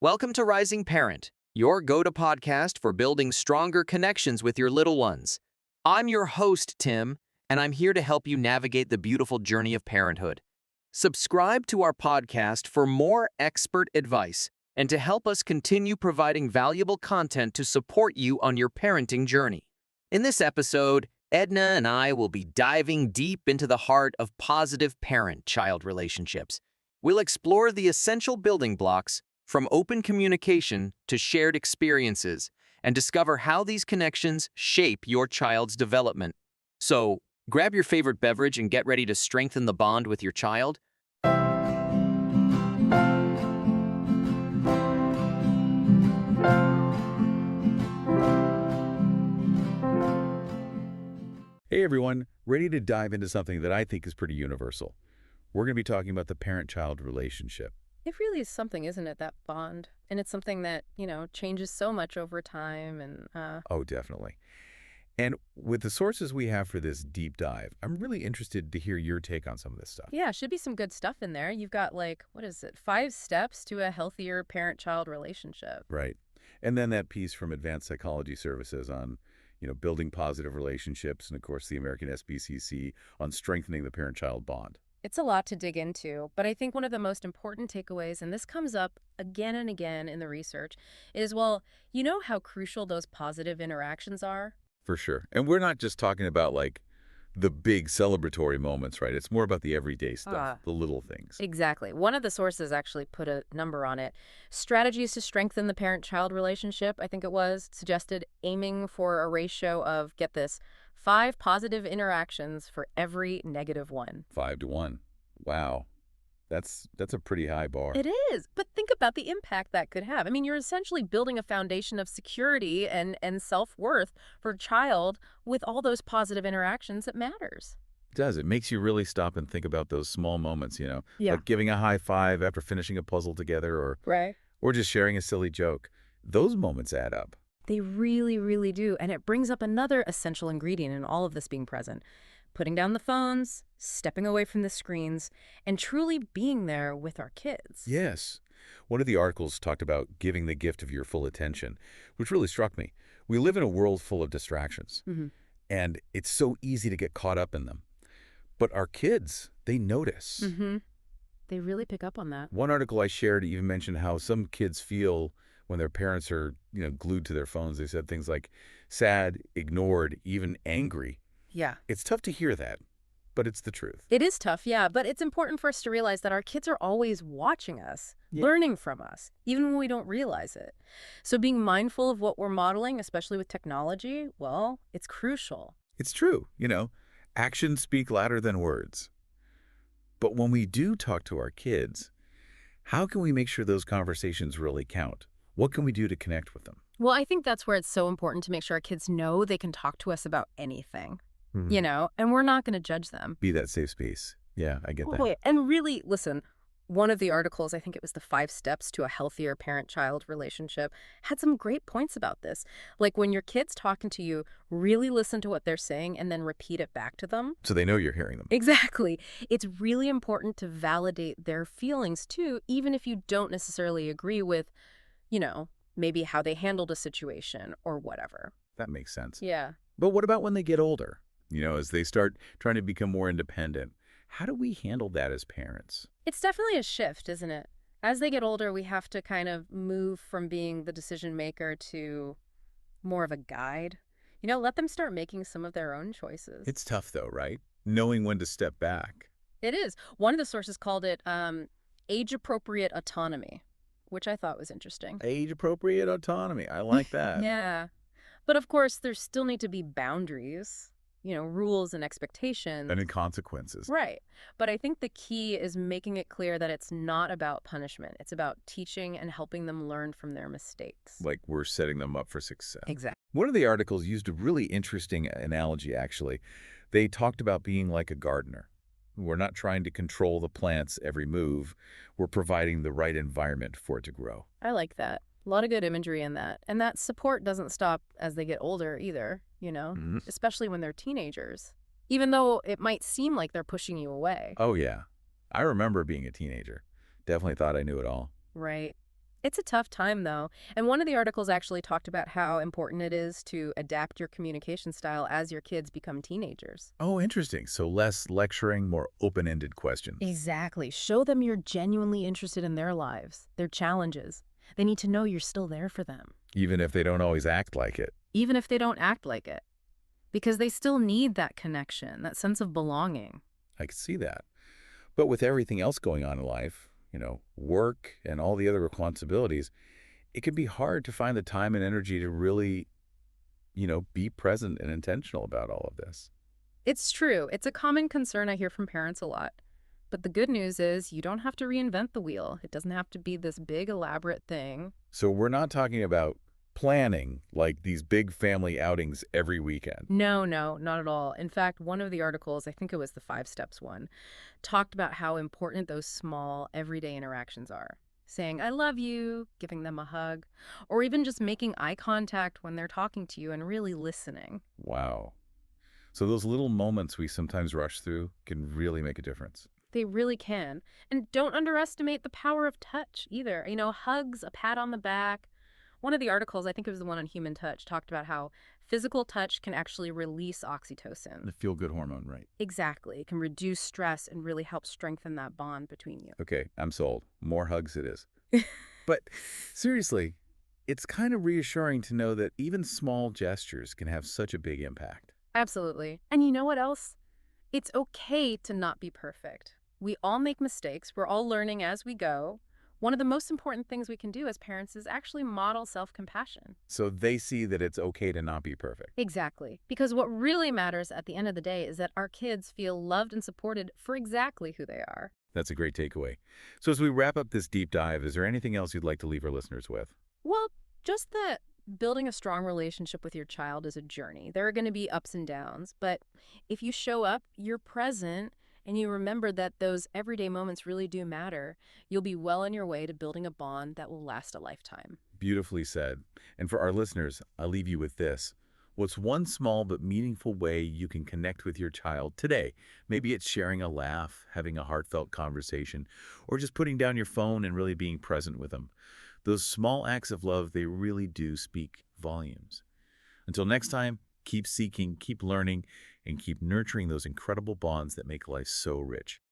Welcome to Rising Parent, your go-to podcast for building stronger connections with your little ones. I'm your host, Tim, and I'm here to help you navigate the beautiful journey of parenthood. Subscribe to our podcast for more expert advice and to help us continue providing valuable content to support you on your parenting journey. In this episode, Edna and I will be diving deep into the heart of positive parent-child relationships. We'll explore the essential building blocks from open communication to shared experiences, and discover how these connections shape your child's development. So, grab your favorite beverage and get ready to strengthen the bond with your child. Hey everyone, ready to dive into something that I think is pretty universal. We're going to be talking about the parent-child relationship. It really is something, isn't it, that bond? And it's something that, changes so much over time Oh, definitely. And with the sources we have for this deep dive, I'm really interested to hear your take on some of this stuff. yeah, should be some good stuff in there. You've got 5 steps to a healthier parent-child relationship. Right. And then that piece from Advanced Psychology Services on, building positive relationships, and of course the American SBCC on strengthening the parent-child bond. It's a lot to dig into, but I think one of the most important takeaways, and this comes up again and again in the research, is, you know how crucial those positive interactions are? For sure. And we're not just talking about the big celebratory moments, right? It's more about the everyday stuff, the little things. Exactly. One of the sources actually put a number on it. Strategies to strengthen the parent-child relationship, I think it was, suggested aiming for a ratio of, get this, 5 positive interactions for every negative one. 5 to 1. Wow. That's a pretty high bar. It is. But think about the impact that could have. I mean, you're essentially building a foundation of security and self-worth for a child with all those positive interactions. It matters. It does. It makes you really stop and think about those small moments, Yeah. like giving a high five after finishing a puzzle together Right. or just sharing a silly joke. Those moments add up. They really, really do. And it brings up another essential ingredient in all of this being present. Putting down the phones, stepping away from the screens, and truly being there with our kids. Yes. One of the articles talked about giving the gift of your full attention, which really struck me. We live in a world full of distractions, and it's so easy to get caught up in them. But our kids, they notice. They really pick up on that. One article I shared even mentioned how some kids feel when their parents are, glued to their phones. They said things like sad, ignored, even angry. Yeah. It's tough to hear that, but it's the truth. It is tough, yeah, but it's important for us to realize that our kids are always watching us, Yeah. learning from us, even when we don't realize it. So being mindful of what we're modeling, especially with technology, it's crucial. It's true, actions speak louder than words. But when we do talk to our kids, how can we make sure those conversations really count? What can we do to connect with them? Well, I think that's where it's so important to make sure our kids know they can talk to us about anything, and we're not going to judge them. Be that safe space. Yeah, I get that. Wait, and really, listen, one of the articles, I think it was the 5 steps to a healthier parent-child relationship, had some great points about this. Like when your kid's talking to you, really listen to what they're saying and then repeat it back to them. So they know you're hearing them. Exactly. It's really important to validate their feelings too, even if you don't necessarily agree with, maybe how they handled a situation or whatever. That makes sense. Yeah. But what about when they get older? As they start trying to become more independent, how do we handle that as parents? It's definitely a shift, isn't it? As they get older, we have to kind of move from being the decision maker to more of a guide. Let them start making some of their own choices. It's tough though, right? Knowing when to step back. It is. One of the sources called it age-appropriate autonomy, which I thought was interesting. Age-appropriate autonomy. I like that. Yeah. But of course, there still need to be boundaries, rules and expectations. And in consequences. Right. But I think the key is making it clear that it's not about punishment. It's about teaching and helping them learn from their mistakes. Like we're setting them up for success. Exactly. One of the articles used a really interesting analogy, actually. They talked about being like a gardener. We're not trying to control the plant's every move. We're providing the right environment for it to grow. I like that. A lot of good imagery in that. And that support doesn't stop as they get older either, especially when they're teenagers, even though it might seem like they're pushing you away. Oh, yeah. I remember being a teenager. Definitely thought I knew it all. Right. It's a tough time, though. And one of the articles actually talked about how important it is to adapt your communication style as your kids become teenagers. Oh, interesting. So less lecturing, more open-ended questions. Exactly. Show them you're genuinely interested in their lives, their challenges. They need to know you're still there for them, Even if they don't always act like it. even if they don't act like it, because they still need that connection, that sense of belonging. I can see that. But with everything else going on in life, work and all the other responsibilities, it can be hard to find the time and energy to really, be present and intentional about all of this. It's true. It's a common concern I hear from parents a lot. But the good news is you don't have to reinvent the wheel. It doesn't have to be this big, elaborate thing. So we're not talking about planning like these big family outings every weekend. No, no, not at all. In fact, one of the articles, I think it was the 5 steps one, talked about how important those small, everyday interactions are. Saying, I love you, giving them a hug, or even just making eye contact when they're talking to you and really listening. Wow. So those little moments we sometimes rush through can really make a difference. They really can. And don't underestimate the power of touch either. Hugs, a pat on the back. One of the articles, I think it was the one on human touch, talked about how physical touch can actually release oxytocin. The feel-good hormone, right? Exactly. It can reduce stress and really help strengthen that bond between you. Okay, I'm sold. More hugs it is. But seriously, it's kind of reassuring to know that even small gestures can have such a big impact. Absolutely. And you know what else? It's okay to not be perfect. We all make mistakes. We're all learning as we go. One of the most important things we can do as parents is actually model self-compassion. So they see that it's okay to not be perfect. Exactly. Because what really matters at the end of the day is that our kids feel loved and supported for exactly who they are. That's a great takeaway. So as we wrap up this deep dive, is there anything else you'd like to leave our listeners with? Well, just that building a strong relationship with your child is a journey. There are going to be ups and downs, but if you show up, you're present, and you remember that those everyday moments really do matter, you'll be well on your way to building a bond that will last a lifetime. Beautifully said. And for our listeners, I'll leave you with this. What's one small but meaningful way you can connect with your child today? Maybe it's sharing a laugh, having a heartfelt conversation, or just putting down your phone and really being present with them. Those small acts of love, they really do speak volumes. Until next time, keep seeking, keep learning, and keep nurturing those incredible bonds that make life so rich.